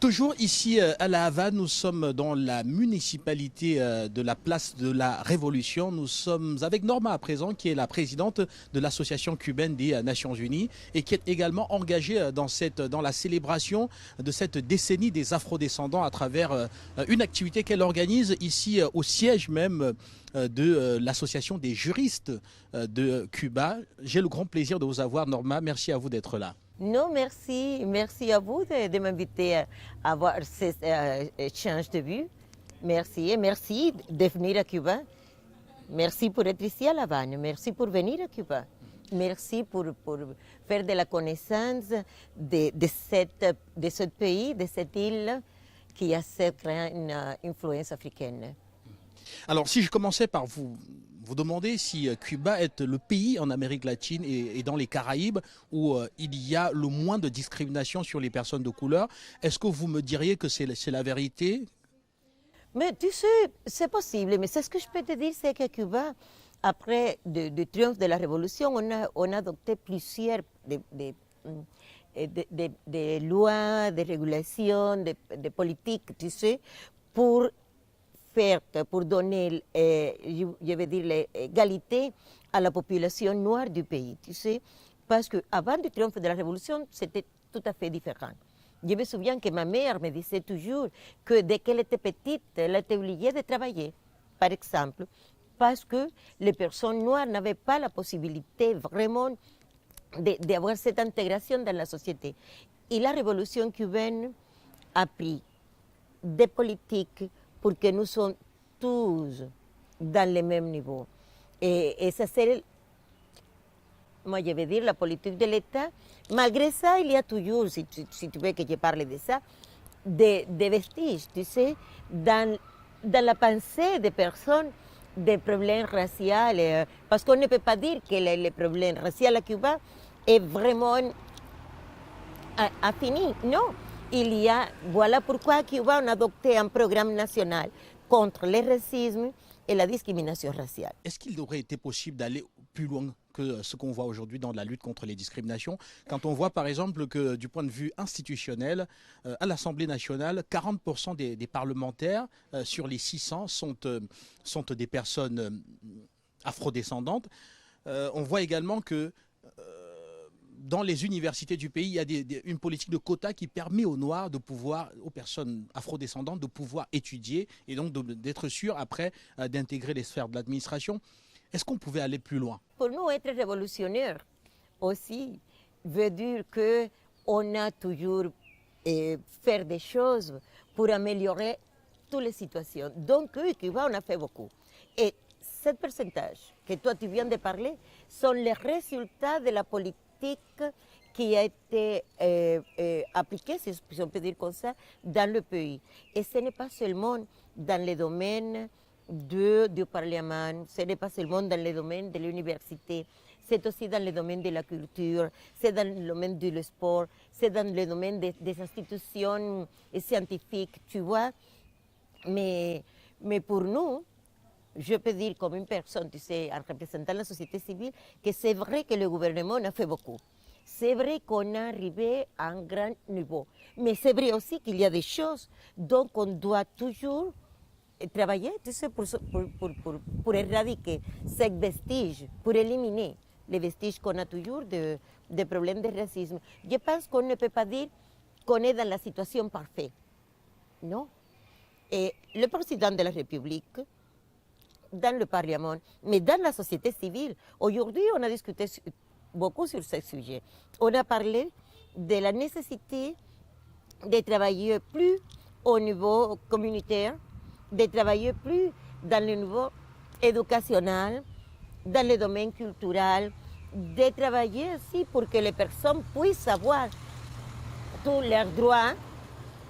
Toujours ici à La Havane, nous sommes dans la municipalité de la place de la Révolution. Nous sommes avec Norma à présent, qui est la présidente de l'association cubaine des Nations Unies et qui est également engagée dans la célébration de cette décennie des afrodescendants à travers une activité qu'elle organise ici au siège même de l'association des juristes de Cuba. J'ai le grand plaisir de vous avoir, Norma. Merci à vous d'être là. Non, merci. Merci à vous de m'inviter à avoir cet échange de vues. Merci et merci de venir à Cuba. Merci pour être ici à La Havane. Merci pour venir à Cuba. Merci pour faire de la connaissance de ce pays, de cette île qui a cette grande influence africaine. Alors, si je commençais par vous demander si Cuba est le pays en Amérique latine et dans les Caraïbes où il y a le moins de discrimination sur les personnes de couleur, est-ce que vous me diriez que c'est la vérité? Mais tu sais, c'est possible, mais c'est ce que je peux te dire, c'est que Cuba, après le triomphe de la Révolution, on a adopté plusieurs de lois, de régulations, de politiques, tu sais, pour pour donner, je veux dire, l'égalité à la population noire du pays, tu sais, parce qu'avant le triomphe de la Révolution, c'était tout à fait différent. Je me souviens que ma mère me disait toujours que dès qu'elle était petite, elle était obligée de travailler, par exemple, parce que les personnes noires n'avaient pas la possibilité vraiment d'avoir cette intégration dans la société. Et la révolution cubaine a pris des politiques pour que nous soyons tous dans le même niveau. Et ça, c'est, moi, je veux dire, la politique de l'État. Malgré ça, il y a toujours, si tu veux que je parle de ça, des vestiges, tu sais, dans la pensée des personnes, des problèmes raciaux. Parce qu'on ne peut pas dire que les problèmes raciaux à Cuba est vraiment fini. Non. Il y a, voilà pourquoi à Cuba on a adopté un programme national contre le racisme et la discrimination raciale. Est-ce qu'il aurait été possible d'aller plus loin que ce qu'on voit aujourd'hui dans la lutte contre les discriminations? Quand on voit par exemple que du point de vue institutionnel, à l'Assemblée nationale, 40% des parlementaires sur les 600 sont des personnes afrodescendantes. On voit également que dans les universités du pays, il y a une politique de quotas qui permet aux Noirs de pouvoir, aux personnes afrodescendantes, de pouvoir étudier et donc d'être sûr après d'intégrer les sphères de l'administration. Est-ce qu'on pouvait aller plus loin? Pour nous, être révolutionnaire aussi veut dire qu'on a toujours faire des choses pour améliorer toutes les situations. Donc, Cuba, on a fait beaucoup. Et ce pourcentage que toi, tu viens de parler, sont les résultats de la politique qui a été appliquée, si on peut dire comme ça, dans le pays. Et ce n'est pas seulement dans le domaine du Parlement, ce n'est pas seulement dans le domaine de l'université, c'est aussi dans le domaine de la culture, c'est dans le domaine du sport, c'est dans le domaine des institutions scientifiques, tu vois. Mais pour nous, je peux dire comme une personne, tu sais, en représentant la société civile, que c'est vrai que le gouvernement a fait beaucoup. C'est vrai qu'on est arrivé à un grand niveau. Mais c'est vrai aussi qu'il y a des choses dont on doit toujours travailler, tu sais, pour éradiquer ces vestiges, pour éliminer les vestiges qu'on a toujours de problèmes de racisme. Je pense qu'on ne peut pas dire qu'on est dans la situation parfaite. Non. Et le président de la République, dans le Parlement, mais dans la société civile. Aujourd'hui, on a discuté beaucoup sur ce sujet. On a parlé de la nécessité de travailler plus au niveau communautaire, de travailler plus dans le niveau éducationnel, dans le domaine culturel, de travailler aussi pour que les personnes puissent avoir tous leurs droits,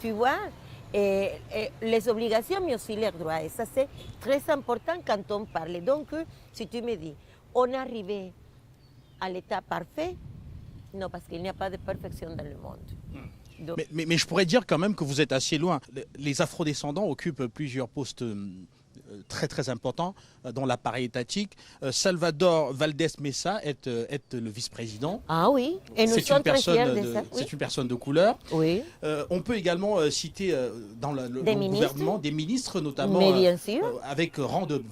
tu vois, et les obligations, mais aussi les droits. Et ça, c'est très important quand on parle. Donc, si tu me dis, on est arrivé à l'état parfait, non, parce qu'il n'y a pas de perfection dans le monde. Donc, mais je pourrais dire quand même que vous êtes assez loin. Les afrodescendants occupent plusieurs postes très très important dans l'appareil étatique. Salvador Valdés Mesa est le vice-président. Ah oui, et nous sommes très fiers de ça. Oui. C'est une personne de couleur. Oui. On peut également citer dans le gouvernement des ministres, notamment Mais bien sûr. avec rang de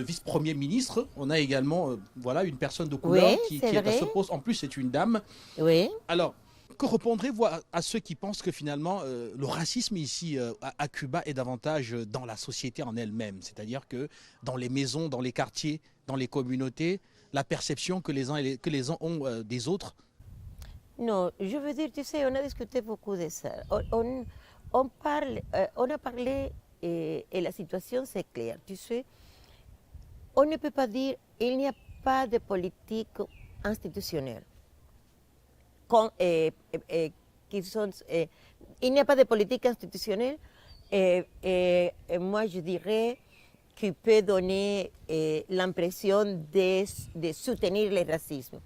vice-premier ministre. On a également voilà, une personne de couleur Oui, qui est à ce poste. En plus, c'est une dame. Oui. Alors, que répondrez-vous à ceux qui pensent que finalement le racisme ici à Cuba est davantage dans la société en elle-même, c'est-à-dire que dans les maisons, dans les quartiers, dans les communautés, la perception que les uns ont des autres? Non, je veux dire, tu sais, on a discuté beaucoup de ça. On a parlé et la situation c'est clair. Tu sais, on ne peut pas dire il n'y a pas de politique institutionnelle. Il n'y a pas de politique institutionnelle. Moi, je dirais qui peut donner l'impression de soutenir le racisme.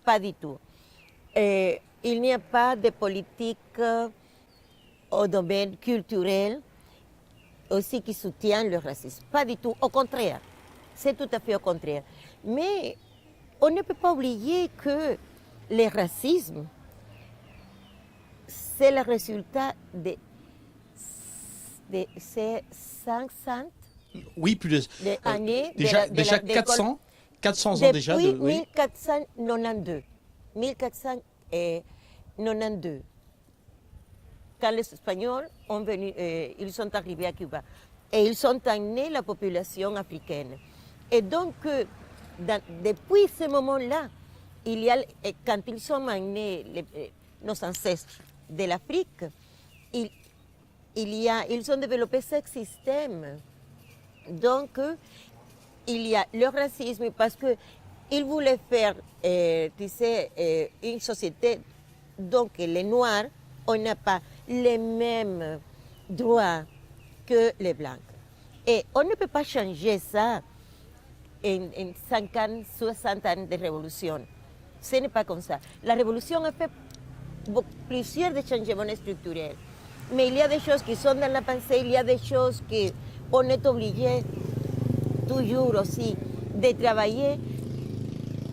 Pas du tout. Il n'y a pas de politique au domaine culturel aussi qui soutient le racisme. Pas du tout. Au contraire. C'est tout à fait au contraire. Mais on ne peut pas oublier que le racisme, c'est le résultat de ces 500 oui, plus de années. Déjà 400 ans déjà. Depuis 1492. 1492. Quand les Espagnols ont venu, ils sont arrivés à Cuba. Et ils ont amené la population africaine. Et donc, depuis ce moment-là, quand ils ont amené nos ancêtres de l'Afrique, ils ont développé ce système. Donc, il y a le racisme parce qu'ils voulaient faire, tu sais, une société. Donc, les Noirs, on n'a pas les mêmes droits que les Blancs. Et on ne peut pas changer ça en 50, 60 ans de révolution. Ce n'est pas comme ça. La révolution a fait plusieurs de changements structurels. Mais il y a des choses qui sont dans la pensée, il y a des choses qu'on est obligé toujours aussi de travailler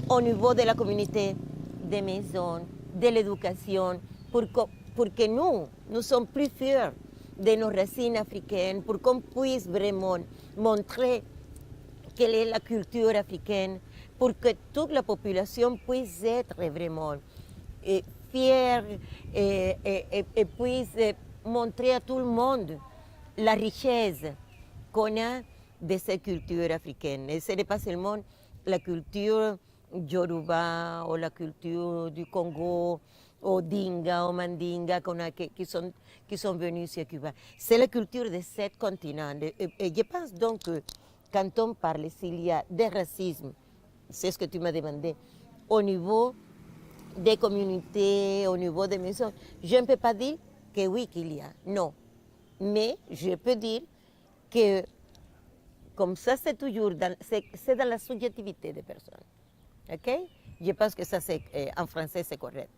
au niveau de la communauté, des maisons, de l'éducation, pour que nous sommes plus fiers de nos racines africaines, pour qu'on puisse vraiment montrer quelle est la culture africaine, pour que toute la population puisse être vraiment fière et puisse montrer à tout le monde la richesse qu'on a de cette culture africaine. Et ce n'est pas seulement la culture Yoruba ou la culture du Congo, ou Dinga ou Mandinga qui sont venus ici à Cuba. C'est la culture de 7 continents. Et je pense donc que quand on parle s'il y a des racismes, c'est ce que tu m'as demandé, au niveau des communautés, au niveau des maisons, je ne peux pas dire que oui qu'il y a, non. Mais je peux dire que comme ça c'est toujours c'est dans la subjectivité des personnes. OK? Je pense que ça, en français, c'est correct.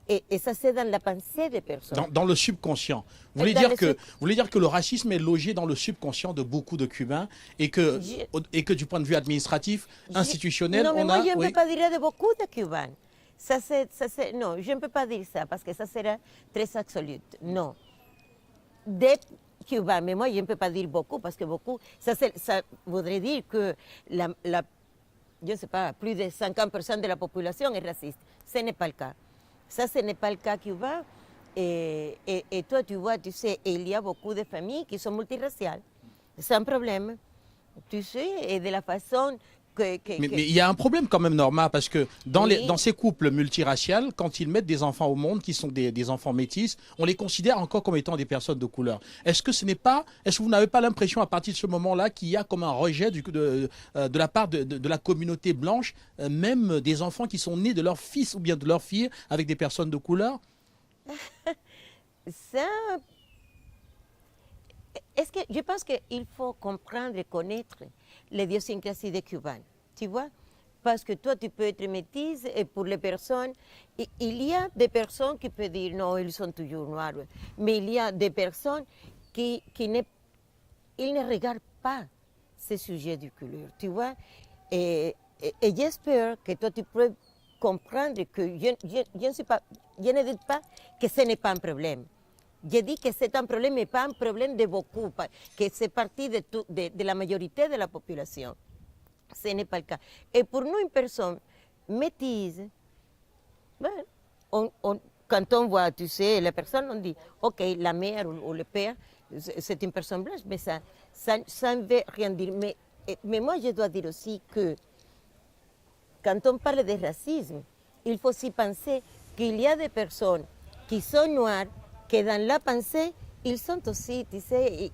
Et ça, c'est dans la pensée des personnes. Dans le subconscient. Vous voulez dire que le racisme est logé dans le subconscient de beaucoup de Cubains et que du point de vue administratif, institutionnel, non, mais moi, je ne oui. peux pas dire de beaucoup de Cubains. Non, je ne peux pas dire ça parce que ça sera très absolu. Non. Des Cubains, mais moi, je ne peux pas dire beaucoup parce que beaucoup, ça voudrait dire que je ne sais pas, plus de 50% de la population est raciste. Ce n'est pas le cas. Ça, ce n'est pas le cas cubain. Et toi, tu vois, tu sais, il y a beaucoup de familles qui sont multiraciales. C'est un problème. Tu sais, et de la façon Mais il y a un problème quand même, Norma, parce que dans ces couples multiraciales, quand ils mettent des enfants au monde qui sont des enfants métis, on les considère encore comme étant des personnes de couleur. Est-ce que vous n'avez pas l'impression à partir de ce moment-là qu'il y a comme un rejet de la part de la communauté blanche, même des enfants qui sont nés de leur fils ou bien de leur fille avec des personnes de couleur? Ça, est-ce que je pense qu'il faut comprendre et connaître l'idiosyncrasie des Cubains, tu vois? Parce que toi, tu peux être métisse et pour les personnes, il y a des personnes qui peuvent dire non, ils sont toujours noirs, mais il y a des personnes qui ne regardent pas ce sujet de couleur, tu vois. Et j'espère que toi, tu peux comprendre que je ne dis pas que ce n'est pas un problème. Je dis que c'est un problème, mais pas un problème de beaucoup, que c'est partie de la majorité de la population. Ce n'est pas le cas. Et pour nous, une personne métisse, ben, quand on voit, tu sais, les personnes, on dit, OK, la mère ou le père, c'est une personne blanche, mais ça ne veut rien dire. Mais moi, je dois dire aussi que quand on parle de racisme, il faut aussi penser qu'il y a des personnes qui sont noires, que dans la pensée, ils sont aussi, tu sais,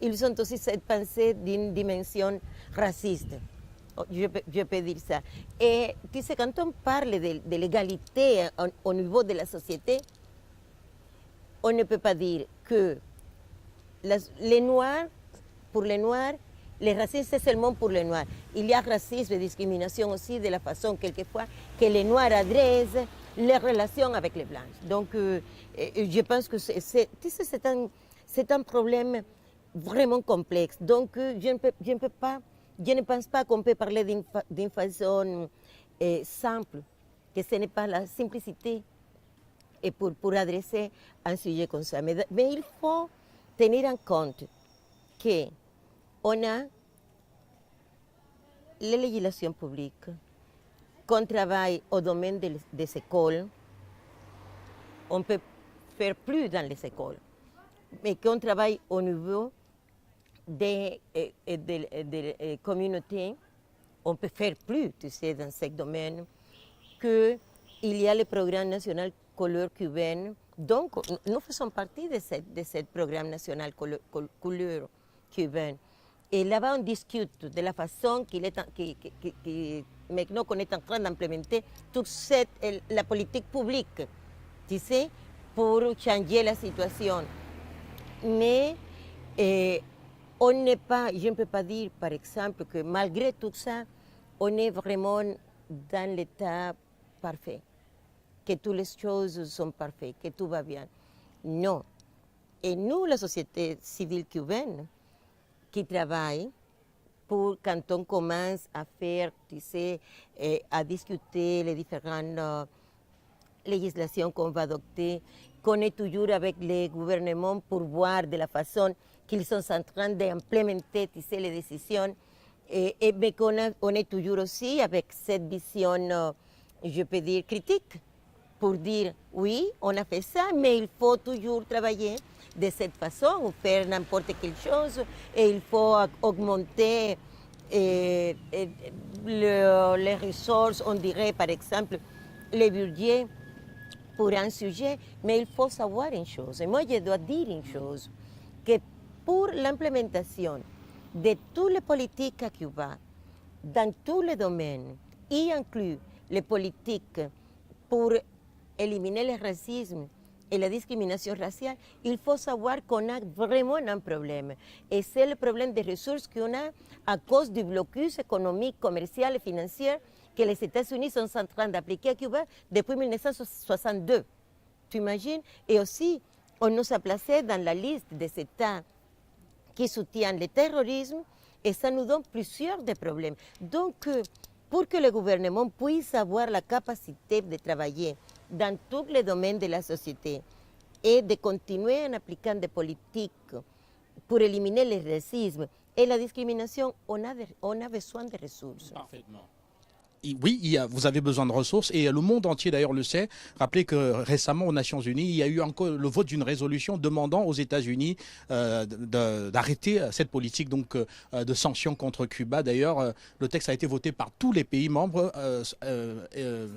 ils sont aussi cette pensée d'une dimension raciste. Je peux dire ça. Et tu sais, quand on parle de l'égalité au niveau de la société, on ne peut pas dire que les Noirs, pour les Noirs, le racisme c'est seulement pour les Noirs. Il y a racisme et discrimination aussi de la façon, quelquefois, que les Noirs adressent les relations avec les Blancs. Donc, je pense que c'est un problème vraiment complexe. Donc, je ne pense pas qu'on peut parler d'une façon simple, que ce n'est pas la simplicité et pour adresser un sujet comme ça. Mais il faut tenir en compte qu'on a les législations publiques, qu'on travaille au domaine des écoles, on peut faire plus dans les écoles, mais qu'on travaille au niveau des communautés, on peut faire plus, tu sais, dans ce domaine, qu'il y a le programme national couleur cubaine. Donc, nous faisons partie de ce programme national couleur cubaine. Et là-bas, on discute de la façon maintenant qu'on est en train d'implémenter toute la politique publique, tu sais, pour changer la situation. Mais on n'est pas, je ne peux pas dire, par exemple, que malgré tout ça, on est vraiment dans l'état parfait, que toutes les choses sont parfaites, que tout va bien. Non. Et nous, la société civile cubaine, qui travaille pour quand on commence à faire, tu sais, à discuter les différentes législations qu'on va adopter, qu'on est toujours avec les gouvernements pour voir de la façon qu'ils sont en train d'implémenter, tu sais, les décisions. Mais on est toujours aussi avec cette vision, je peux dire, critique, pour dire, oui, on a fait ça, mais il faut toujours travailler de cette façon ou faire n'importe quelle chose, et il faut augmenter les ressources, on dirait par exemple les budgets pour un sujet, mais il faut savoir une chose, et moi je dois dire une chose, que pour l'implémentation de toutes les politiques à Cuba, dans tous les domaines, y inclut les politiques pour éliminer le racisme et la discrimination raciale, il faut savoir qu'on a vraiment un problème. Et c'est le problème des ressources qu'on a à cause du blocus économique, commercial et financier que les États-Unis sont en train d'appliquer à Cuba depuis 1962. Tu imagines? Et aussi, on nous a placés dans la liste des États qui soutiennent le terrorisme et ça nous donne plusieurs des problèmes. Donc, pour que le gouvernement puisse avoir la capacité de travailler dans tous les domaines de la société et de continuer en appliquant des politiques pour éliminer le racisme et la discrimination, on a besoin de ressources. Parfaitement. Oui, vous avez besoin de ressources et le monde entier d'ailleurs le sait. Rappelez que récemment aux Nations Unies, il y a eu encore le vote d'une résolution demandant aux États-Unis d'arrêter cette politique donc de sanctions contre Cuba. D'ailleurs, le texte a été voté par tous les pays membres,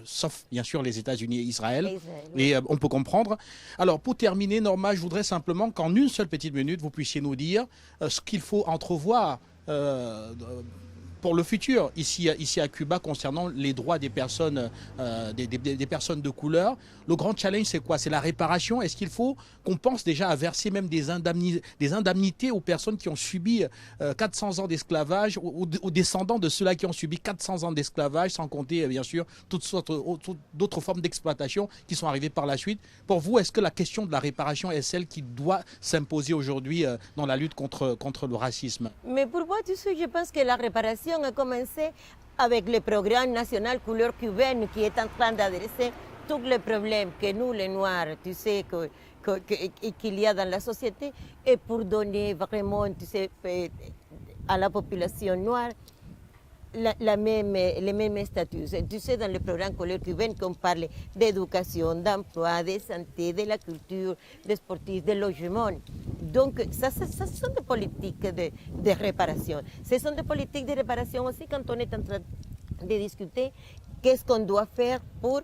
sauf bien sûr les États-Unis et Israël. Et on peut comprendre. Alors pour terminer, Norma, je voudrais simplement qu'en une seule petite minute, vous puissiez nous dire ce qu'il faut entrevoir pour le futur, ici à Cuba, concernant les droits des personnes, des personnes de couleur. Le grand challenge, c'est quoi? C'est la réparation. Est-ce qu'il faut qu'on pense déjà à verser même des indemnités aux personnes qui ont subi 400 ans d'esclavage, aux descendants de ceux-là qui ont subi 400 ans d'esclavage, sans compter bien sûr toutes sortes d'autres formes d'exploitation qui sont arrivées par la suite. Pour vous, est-ce que la question de la réparation est celle qui doit s'imposer aujourd'hui dans la lutte contre le racisme? Mais pour moi, tu sais, je pense que la réparation a commencé avec le programme national couleur cubaine qui est en train d'adresser tous les problèmes que nous, les Noirs, tu sais, qu'il y a dans la société, et pour donner vraiment, tu sais, à la population noire le même statut. Tu sais, dans le programme couleur cubaine, qu'on parle d'éducation, d'emploi, de santé, de la culture, des sportifs, de logement. Donc, ça sont des politiques de réparation. Ce sont des politiques de réparation aussi quand on est en train de discuter qu'est-ce qu'on doit faire pour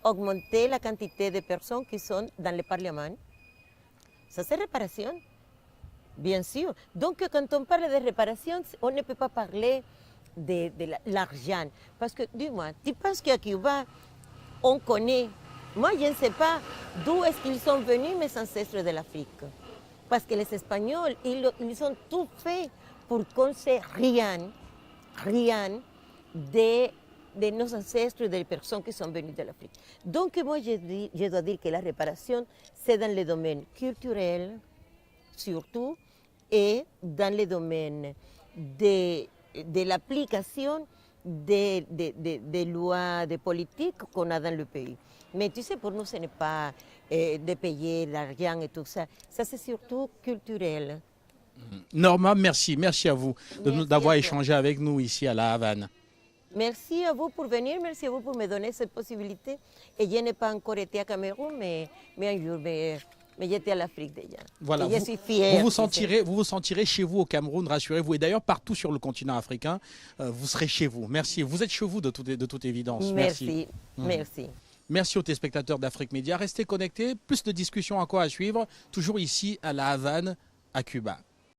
augmenter la quantité de personnes qui sont dans le Parlement. Ça, c'est réparation, bien sûr. Donc, quand on parle de réparation, on ne peut pas parler de l'argent. Parce que, dis-moi, tu penses qu'à Cuba, on connaît, moi je ne sais pas d'où est-ce qu'ils sont venus mes ancêtres de l'Afrique. Parce que les Espagnols, ils ont tout fait pour qu'on ne sait rien de nos ancêtres, des personnes qui sont venues de l'Afrique. Donc moi je dois dire que la réparation, c'est dans le domaine culturel, surtout, et dans le domaine de l'application des lois, des politiques qu'on a dans le pays. Mais tu sais, pour nous, ce n'est pas de payer l'argent et tout ça. Ça, c'est surtout culturel. Norma, merci. Merci à vous d'avoir à échangé avec nous ici à La Havane. Merci à vous pour venir, merci à vous pour me donner cette possibilité. Et je n'ai pas encore été à Cameroun, mais un jour, mais j'étais à l'Afrique déjà. Voilà, et je suis fière. Vous vous sentirez chez vous au Cameroun, rassurez-vous. Et d'ailleurs, partout sur le continent africain, vous serez chez vous. Merci. Vous êtes chez vous de toute évidence. Merci. Merci. Merci aux téléspectateurs d'Afrique Média. Restez connectés. Plus de discussions encore à suivre, toujours ici à La Havane, à Cuba.